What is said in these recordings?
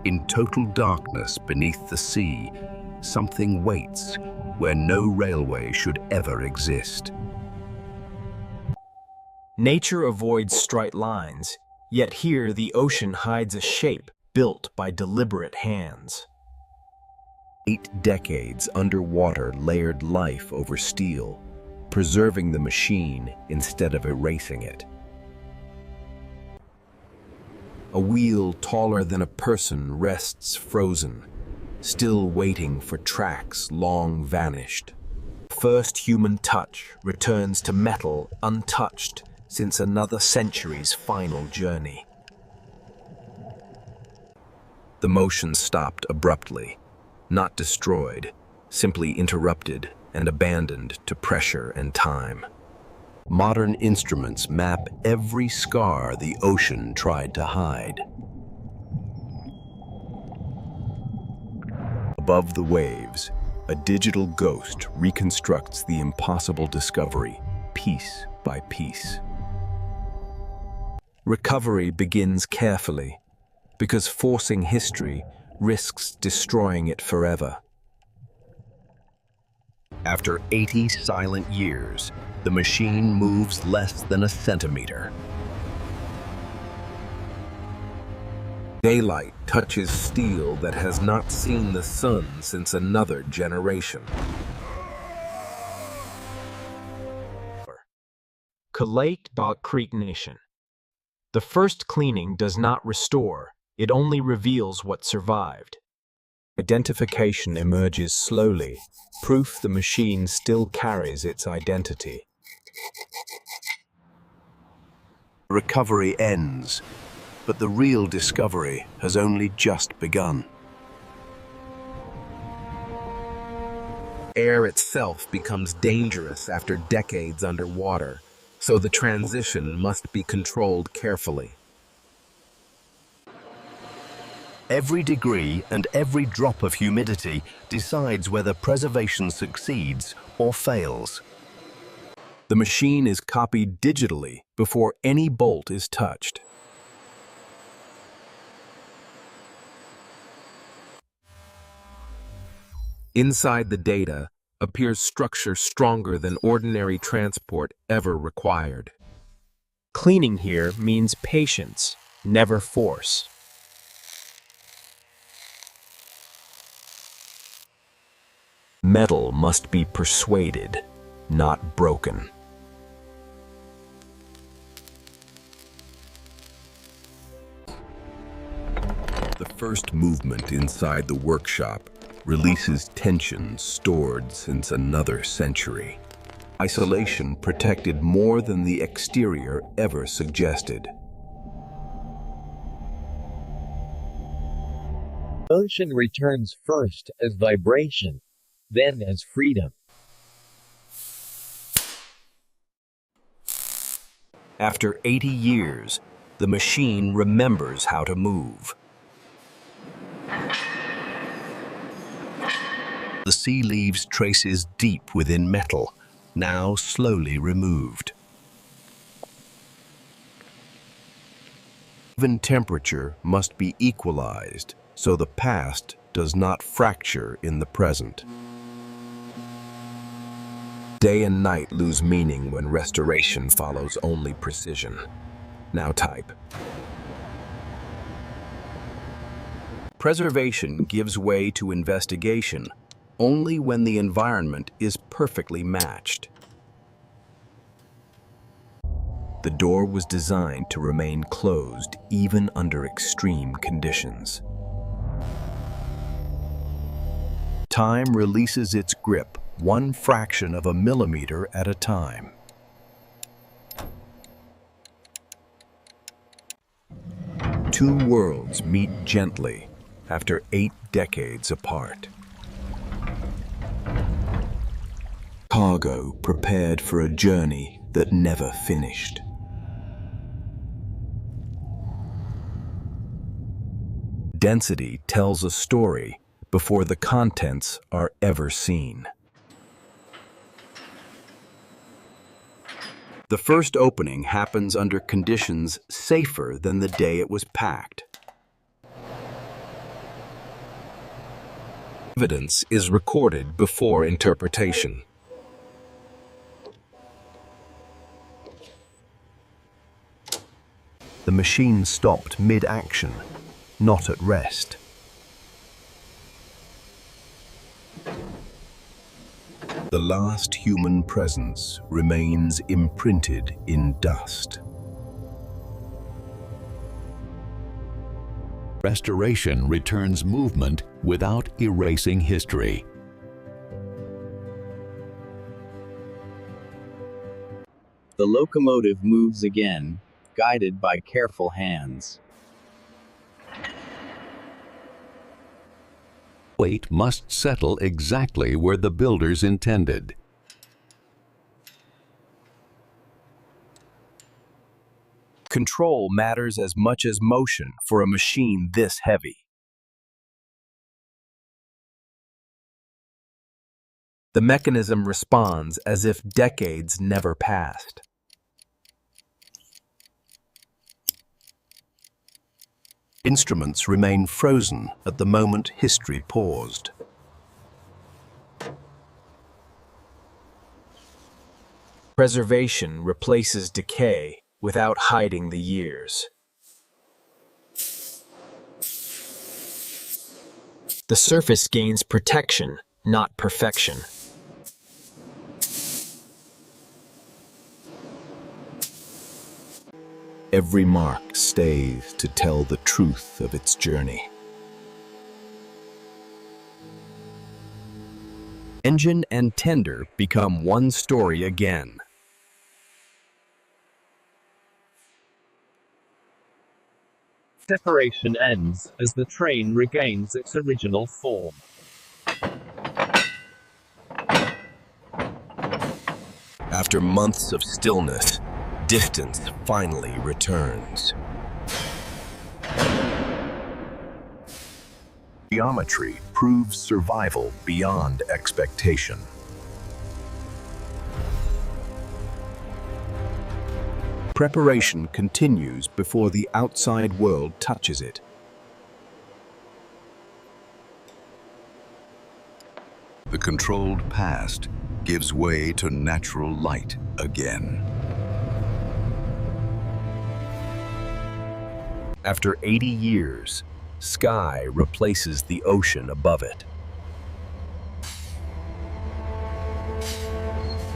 In total darkness beneath the sea, something waits where no railway should ever exist. Nature avoids straight lines, yet here the ocean hides a shape built by deliberate hands. 8 decades underwater layered life over steel, preserving the machine instead of erasing it. A wheel taller than a person rests frozen, still waiting for tracks long vanished. First human touch returns to metal untouched since another century's final journey. The motion stopped abruptly, not destroyed, simply interrupted and abandoned to pressure and time. Modern instruments map every scar the ocean tried to hide. Above the waves, a digital ghost reconstructs the impossible discovery, piece by piece. Recovery begins carefully, because forcing history risks destroying it forever. After 80 silent years, the machine moves less than a centimeter. Daylight touches steel that has not seen the sun since another generation. Kalait Creek Nation. The first cleaning does not restore, it only reveals what survived. Identification emerges slowly, proof the machine still carries its identity. Recovery ends, but the real discovery has only just begun. Air itself becomes dangerous after decades underwater, so the transition must be controlled carefully. Every degree and every drop of humidity decides whether preservation succeeds or fails. The machine is copied digitally before any bolt is touched. Inside the data appears structure stronger than ordinary transport ever required. Cleaning here means patience, never force. Metal must be persuaded, not broken. The first movement inside the workshop releases tension stored since another century. Isolation protected more than the exterior ever suggested. Motion returns first as vibration, then as freedom. After 80 years, the machine remembers how to move. The sea leaves traces deep within metal, now slowly removed. Even temperature must be equalized so the past does not fracture in the present. Day and night lose meaning when restoration follows only precision. Now type. Preservation gives way to investigation only when the environment is perfectly matched. The door was designed to remain closed even under extreme conditions. Time releases its grip one fraction of a millimeter at a time. Two worlds meet gently after 8 decades apart. Cargo prepared for a journey that never finished. Density tells a story before the contents are ever seen. The first opening happens under conditions safer than the day it was packed. Evidence is recorded before interpretation. The machine stopped mid-action, not at rest. The last human presence remains imprinted in dust. Restoration returns movement without erasing history. The locomotive moves again, guided by careful hands. Weight must settle exactly where the builders intended. Control matters as much as motion for a machine this heavy. The mechanism responds as if decades never passed. Instruments remain frozen at the moment history paused. Preservation replaces decay without hiding the years. The surface gains protection, not perfection. Every mark stays to tell the truth of its journey. Engine and tender become one story again. Separation ends as the train regains its original form. After months of stillness, distance finally returns. Geometry proves survival beyond expectation. Preparation continues before the outside world touches it. The controlled past gives way to natural light again. After 80 years, sky replaces the ocean above it.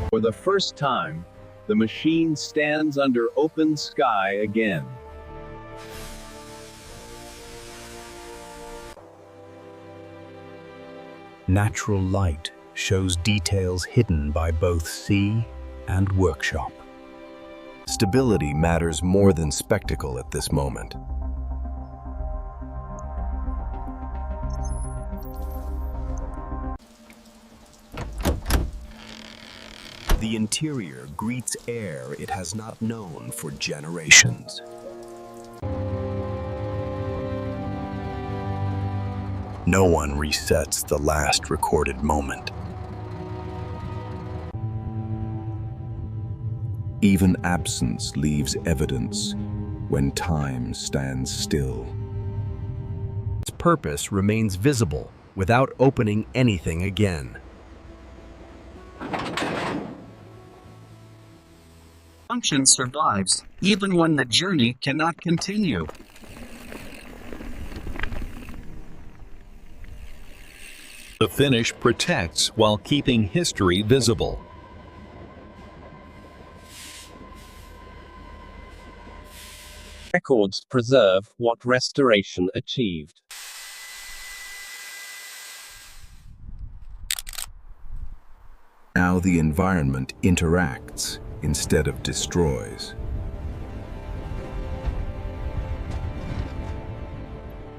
For the first time, the machine stands under open sky again. Natural light shows details hidden by both sea and workshop. Stability matters more than spectacle at this moment. The interior greets air it has not known for generations. No one resets the last recorded moment. Even absence leaves evidence when time stands still. Its purpose remains visible without opening anything again. Function survives, even when the journey cannot continue. The finish protects while keeping history visible. Records preserve what restoration achieved. Now the environment interacts instead of destroys.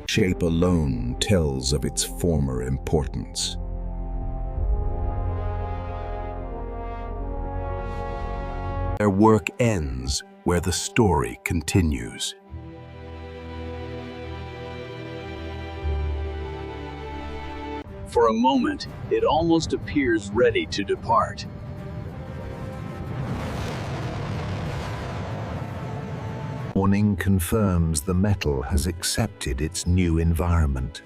Shape alone tells of its former importance. Their work ends where the story continues. For a moment, it almost appears ready to depart. Warning confirms the metal has accepted its new environment.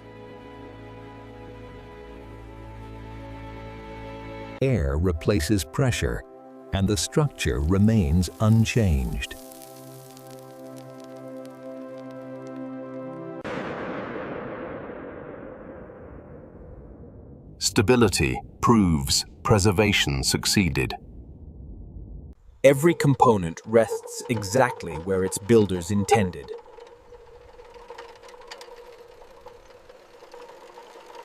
Air replaces pressure, and the structure remains unchanged. Stability proves preservation succeeded. Every component rests exactly where its builders intended.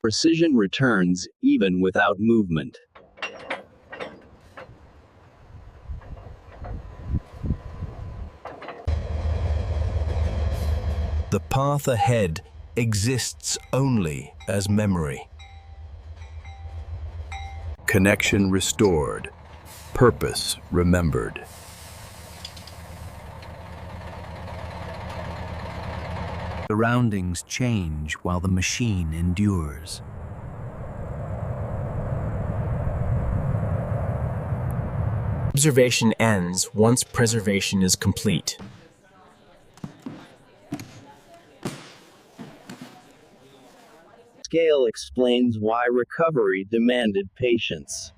Precision returns even without movement. The path ahead exists only as memory. Connection restored, purpose remembered. Surroundings change while the machine endures. Observation ends once preservation is complete. Scale explains why recovery demanded patience.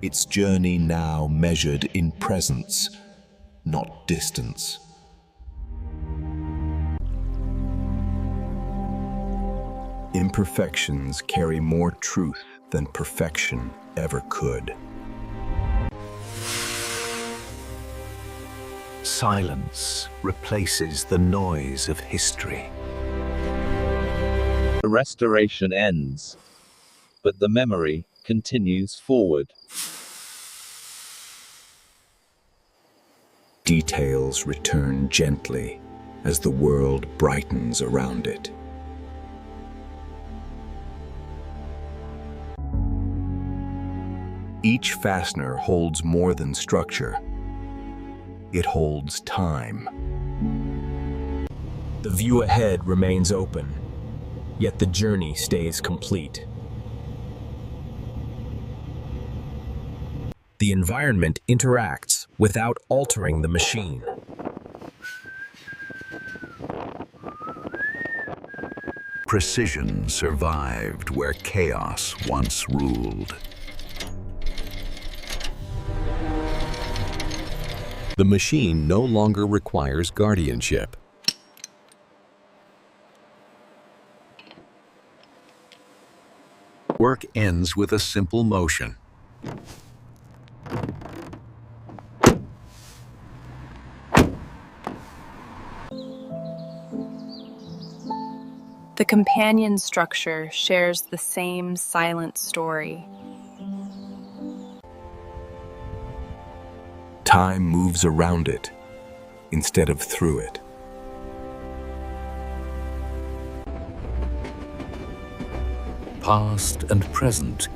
Its journey now measured in presence, not distance. Imperfections carry more truth than perfection ever could. Silence replaces the noise of history. The restoration ends, but the memory continues forward. Details return gently as the world brightens around it. Each fastener holds more than structure. It holds time. The view ahead remains open, yet the journey stays complete. The environment interacts without altering the machine. Precision survived where chaos once ruled. The machine no longer requires guardianship. Work ends with a simple motion. The companion structure shares the same silent story. Time moves around it instead of through it. Past and present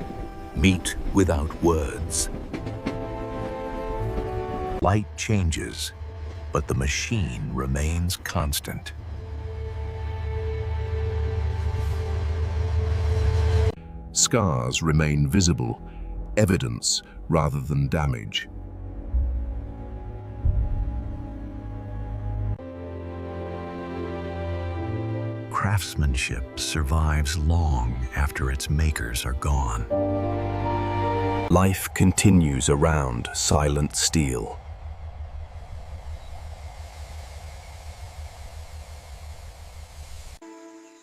meet without words. Light changes, but the machine remains constant. Scars remain visible, evidence rather than damage. Craftsmanship survives long after its makers are gone. Life continues around silent steel.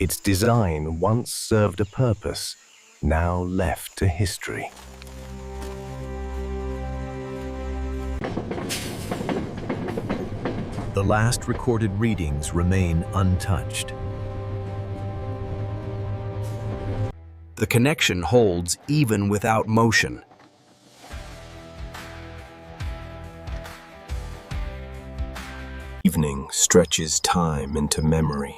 Its design once served a purpose, now left to history. The last recorded readings remain untouched. The connection holds even without motion. Evening stretches time into memory.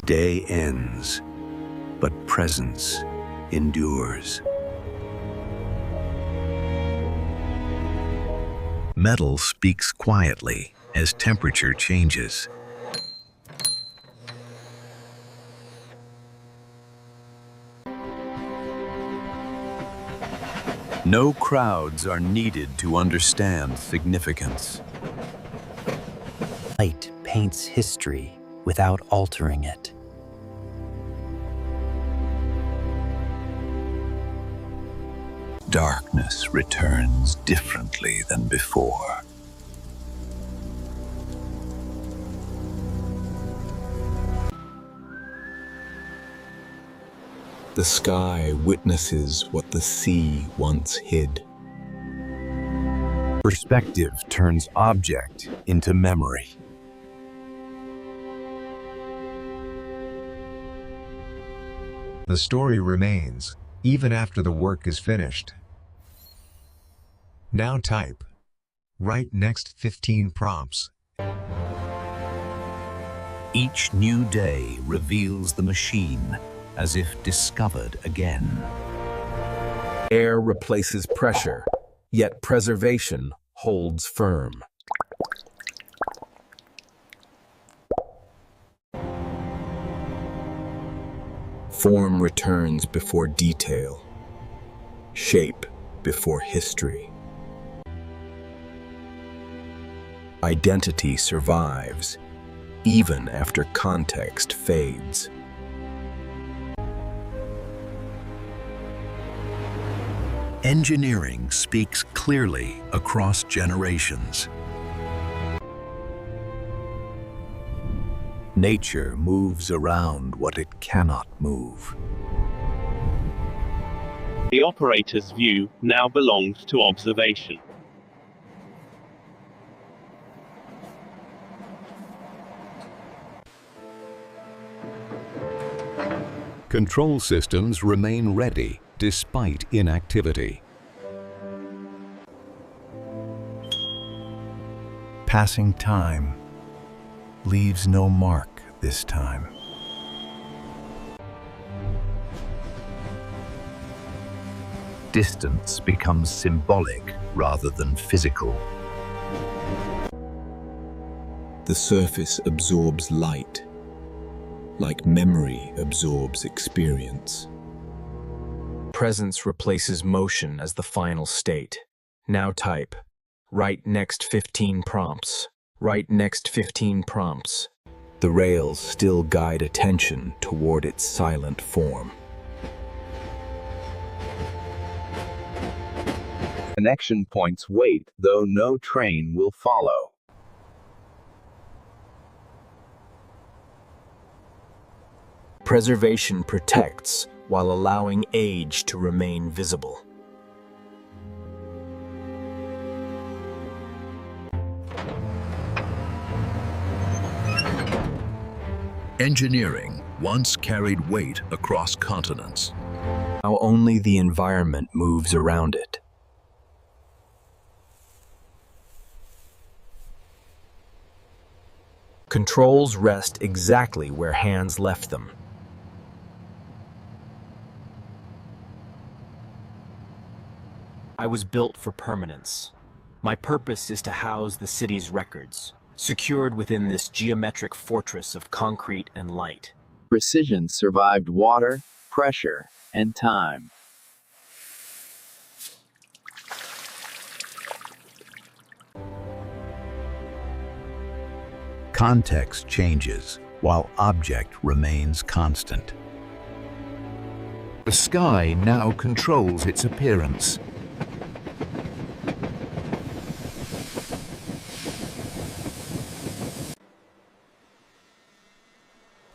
Day ends, but presence endures. Metal speaks quietly as temperature changes. No crowds are needed to understand significance. Light paints history without altering it. Darkness returns differently than before. The sky witnesses what the sea once hid. Perspective turns object into memory. The story remains, even after the work is finished. Now type. Write next 15 prompts. Each new day reveals the machine as if discovered again. Air replaces pressure, yet preservation holds firm. Form returns before detail, shape before history. Identity survives, even after context fades. Engineering speaks clearly across generations. Nature moves around what it cannot move. The operator's view now belongs to observation. Control systems remain ready despite inactivity. Passing time leaves no mark this time. Distance becomes symbolic rather than physical. The surface absorbs light, like memory absorbs experience. Presence replaces motion as the final state. Now type. Write next 15 prompts. Write next 15 prompts. The rails still guide attention toward its silent form. Connection points wait, though no train will follow. Preservation protects while allowing age to remain visible. Engineering once carried weight across continents. Now only the environment moves around it. Controls rest exactly where hands left them. I was built for permanence. My purpose is to house the city's records, secured within this geometric fortress of concrete and light. Precision survived water, pressure, and time. Context changes while object remains constant. The sky now controls its appearance.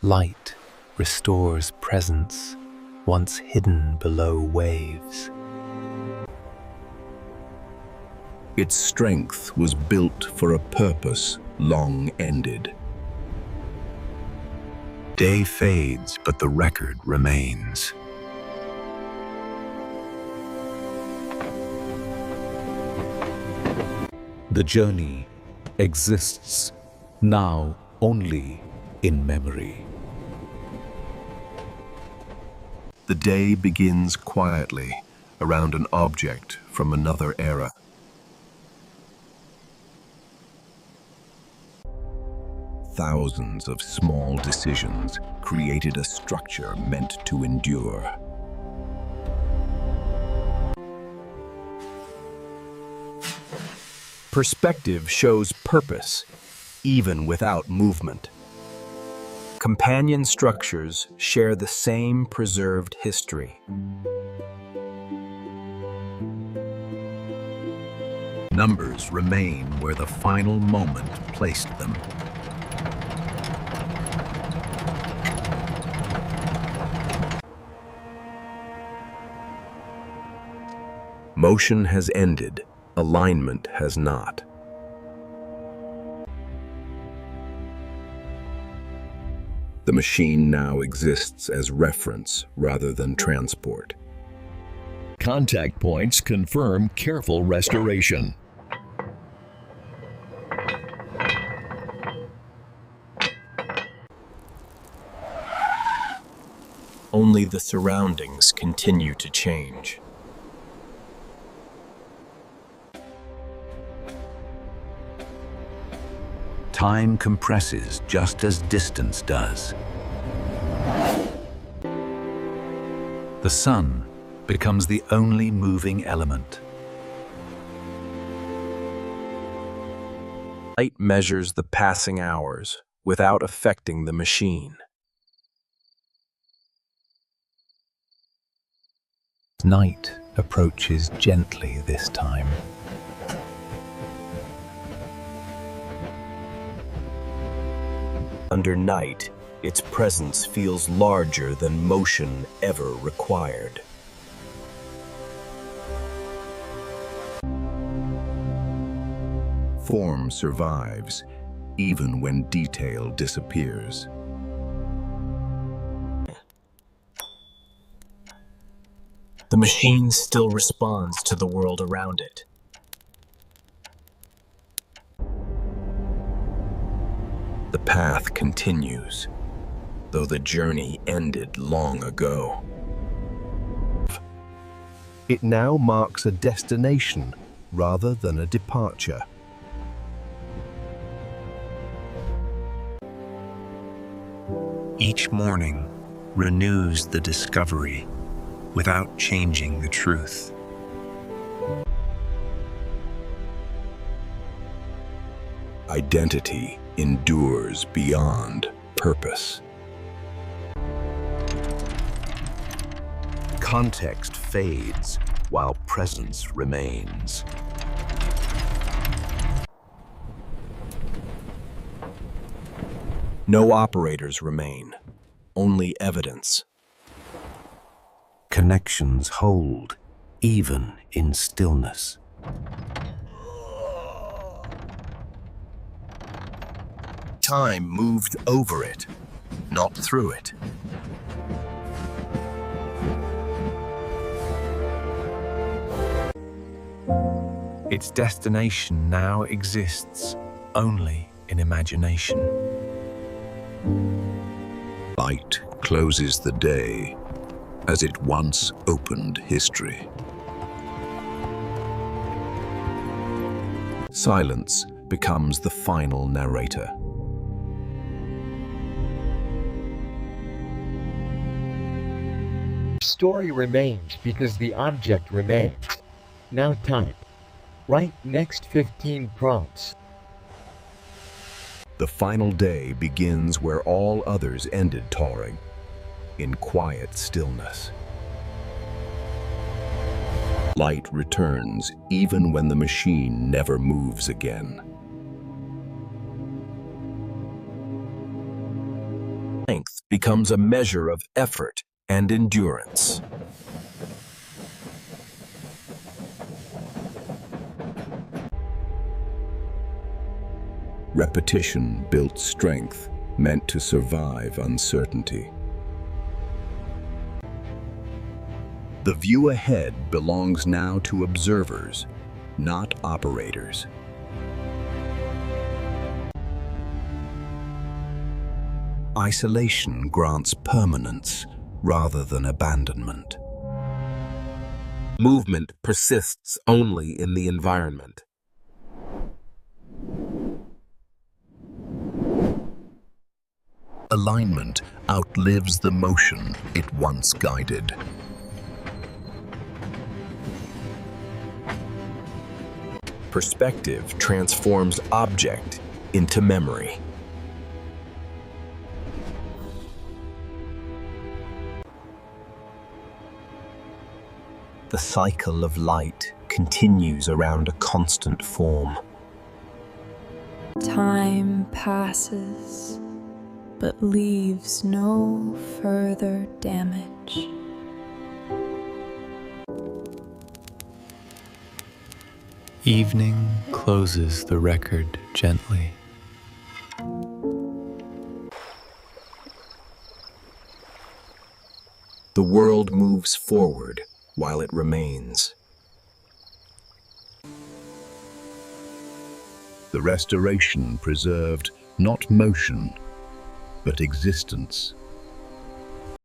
Light restores presence once hidden below waves. Its strength was built for a purpose long ended. Day fades, but the record remains. The journey exists now only in memory. The day begins quietly around an object from another era. Thousands of small decisions created a structure meant to endure. Perspective shows purpose, even without movement. Companion structures share the same preserved history. Numbers remain where the final moment placed them. Motion has ended, alignment has not. The machine now exists as reference rather than transport. Contact points confirm careful restoration. Only the surroundings continue to change. Time compresses just as distance does. The sun becomes the only moving element. Light measures the passing hours without affecting the machine. Night approaches gently this time. Under night, its presence feels larger than motion ever required. Form survives, even when detail disappears. The machine still responds to the world around it. The path continues, though the journey ended long ago. It now marks a destination rather than a departure. Each morning renews the discovery without changing the truth. Identity endures beyond purpose. Context fades while presence remains. No operators remain, only evidence. Connections hold, even in stillness. Time moved over it, not through it. Its destination now exists only in imagination. Light closes the day as it once opened history. Silence becomes the final narrator. Story remains because the object remains. Now type. Write next 15 prompts. The final day begins where all others ended touring, in quiet stillness. Light returns even when the machine never moves again. Length becomes a measure of effort and endurance. Repetition built strength, meant to survive uncertainty. The view ahead belongs now to observers, not operators. Isolation grants permanence rather than abandonment. Movement persists only in the environment. Alignment outlives the motion it once guided. Perspective transforms object into memory. The cycle of light continues around a constant form. Time passes, but leaves no further damage. Evening closes the record gently. The world moves forward while it remains. The restoration preserved not motion, but existence.